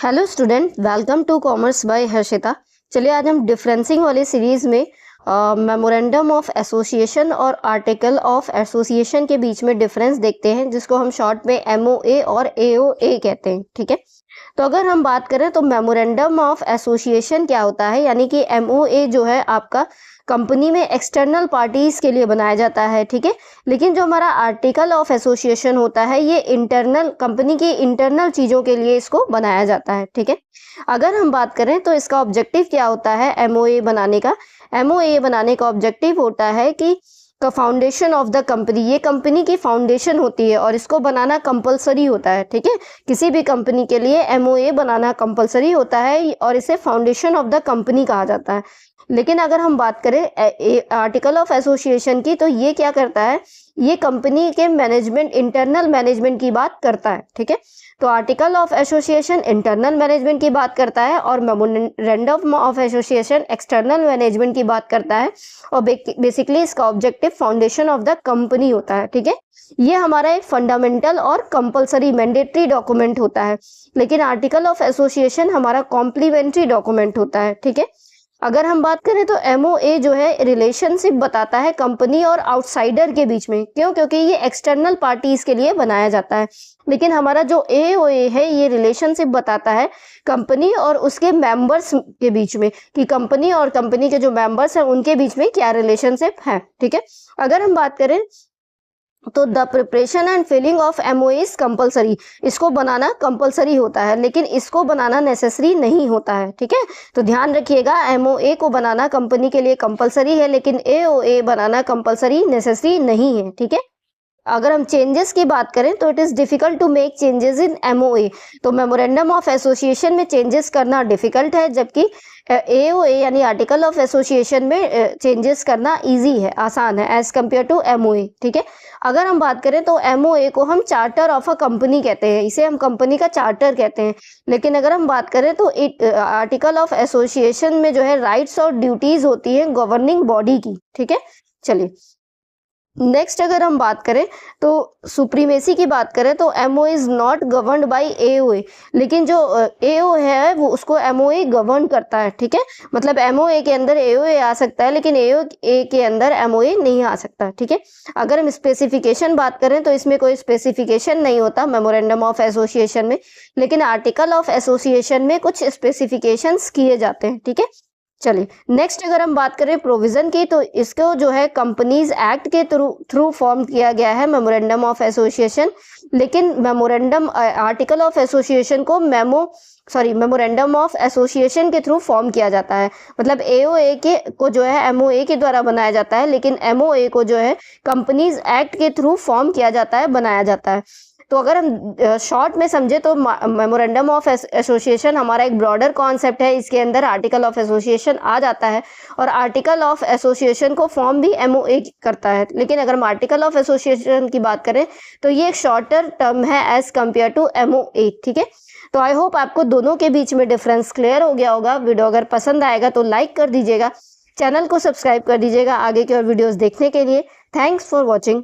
Hello student, welcome to commerce by Harshita. चलिए आज हम डिफरेंसिंग वाली सीरीज में मेमोरेंडम ऑफ एसोसिएशन और आर्टिकल ऑफ एसोसिएशन के बीच में डिफरेंस देखते हैं, जिसको हम शॉर्ट में एमओए और एओए कहते हैं। ठीक है, तो अगर हम बात करें तो मेमोरेंडम ऑफ एसोसिएशन क्या होता है, यानी कि एमओए जो है आपका कंपनी में एक्सटर्नल पार्टीज के लिए बनाया जाता है। ठीक है, लेकिन जो हमारा आर्टिकल ऑफ एसोसिएशन होता है ये इंटरनल, कंपनी की इंटरनल चीजों के लिए इसको बनाया जाता है। ठीक है, अगर हम बात करें तो इसका ऑब्जेक्टिव क्या होता है एमओए बनाने का। एमओए बनाने का ऑब्जेक्टिव होता है कि फाउंडेशन ऑफ द कंपनी, ये कंपनी की फाउंडेशन होती है और इसको बनाना कंपलसरी होता है। ठीक है, किसी भी कंपनी के लिए एमओए बनाना कंपलसरी होता है और इसे फाउंडेशन ऑफ द कंपनी कहा जाता है। लेकिन अगर हम बात करें आर्टिकल ऑफ एसोसिएशन की, तो ये क्या करता है, ये कंपनी के मैनेजमेंट, इंटरनल मैनेजमेंट की बात करता है। ठीक है, तो article of association internal management की बात करता है और memorandum of association external management की बात करता है और बेसिकली इसका objective foundation of the company होता है। ठीक है, ये हमारा एक फंडामेंटल और कंपलसरी मैंडेटरी डॉक्यूमेंट होता है, लेकिन आर्टिकल ऑफ एसोसिएशन हमारा कॉम्प्लीमेंट्री डॉक्यूमेंट होता है। ठीक है, अगर हम बात करें तो एमओए जो है रिलेशनशिप बताता है कंपनी और आउटसाइडर के बीच में। क्यों? क्योंकि ये एक्सटर्नल पार्टीज के लिए बनाया जाता है। लेकिन हमारा जो एओए है ये रिलेशनशिप बताता है कंपनी और उसके मेंबर्स के बीच में, कि कंपनी और कंपनी के जो मेंबर्स हैं उनके बीच में क्या रिलेशनशिप है। ठीक है, अगर हम बात करें तो the preparation and filling of MOA is compulsory, इसको बनाना कंपलसरी होता है लेकिन इसको बनाना नेसेसरी नहीं होता है। ठीक है, तो ध्यान रखिएगा, एमओए को बनाना कंपनी के लिए कंपलसरी है लेकिन एओए बनाना कंपलसरी नेसेसरी नहीं है। ठीक है, अगर हम चेंजेस की बात करें तो it is difficult to make changes in MOA, तो मेमोरेंडम ऑफ एसोसिएशन में चेंजेस करना डिफिकल्ट है, जबकि एओए यानी आर्टिकल ऑफ एसोसिएशन में चेंजेस करना इजी है, आसान है एज कंपेयर टू एमओए। ठीक है, अगर हम बात करें तो एमओए को हम चार्टर ऑफ अ कंपनी कहते हैं, इसे हम कंपनी का चार्टर कहते हैं। लेकिन अगर हम बात करें तो आर्टिकल ऑफ एसोसिएशन में जो है राइट्स और ड्यूटीज होती है गवर्निंग बॉडी की। ठीक है, चलिए नेक्स्ट अगर हम बात करें तो सुप्रीमेसी की बात करें तो MO is not governed by AOA, लेकिन जो एओ है वो उसको एमओए गवर्न करता है। ठीक है, मतलब एमओए के अंदर एओए आ सकता है लेकिन एओए के अंदर एमओए नहीं आ सकता। ठीक है, अगर हम स्पेसिफिकेशन बात करें तो इसमें कोई स्पेसिफिकेशन नहीं होता मेमोरेंडम ऑफ एसोसिएशन में, लेकिन आर्टिकल ऑफ एसोसिएशन में कुछ स्पेसिफिकेशंस किए जाते हैं। ठीक है, चलिए नेक्स्ट अगर हम बात करें प्रोविजन की, तो इसको जो है कंपनीज एक्ट के थ्रू फॉर्म किया गया है मेमोरेंडम ऑफ एसोसिएशन। लेकिन मेमोरेंडम आर्टिकल ऑफ एसोसिएशन को मेमोरेंडम ऑफ एसोसिएशन के थ्रू फॉर्म किया जाता है, मतलब एओए के को जो है एमओए के द्वारा बनाया जाता है, लेकिन एमओए को जो है कंपनीज एक्ट के थ्रू फॉर्म किया जाता है, बनाया जाता है। तो अगर हम शॉर्ट में समझे तो मेमोरेंडम ऑफ एसोसिएशन हमारा एक ब्रॉडर कॉन्सेप्ट है, इसके अंदर आर्टिकल ऑफ एसोसिएशन आ जाता है और आर्टिकल ऑफ एसोसिएशन को फॉर्म भी एमओए करता है। लेकिन अगर हम आर्टिकल ऑफ एसोसिएशन की बात करें तो ये एक शॉर्टर टर्म है एज कंपेयर टू एमओए। ठीक है, तो आई होप आपको दोनों के बीच में डिफरेंस क्लियर हो गया होगा। वीडियो अगर पसंद आएगा तो लाइक कर दीजिएगा, चैनल को सब्सक्राइब कर दीजिएगा आगे की और वीडियोस देखने के लिए। Thanks for watching.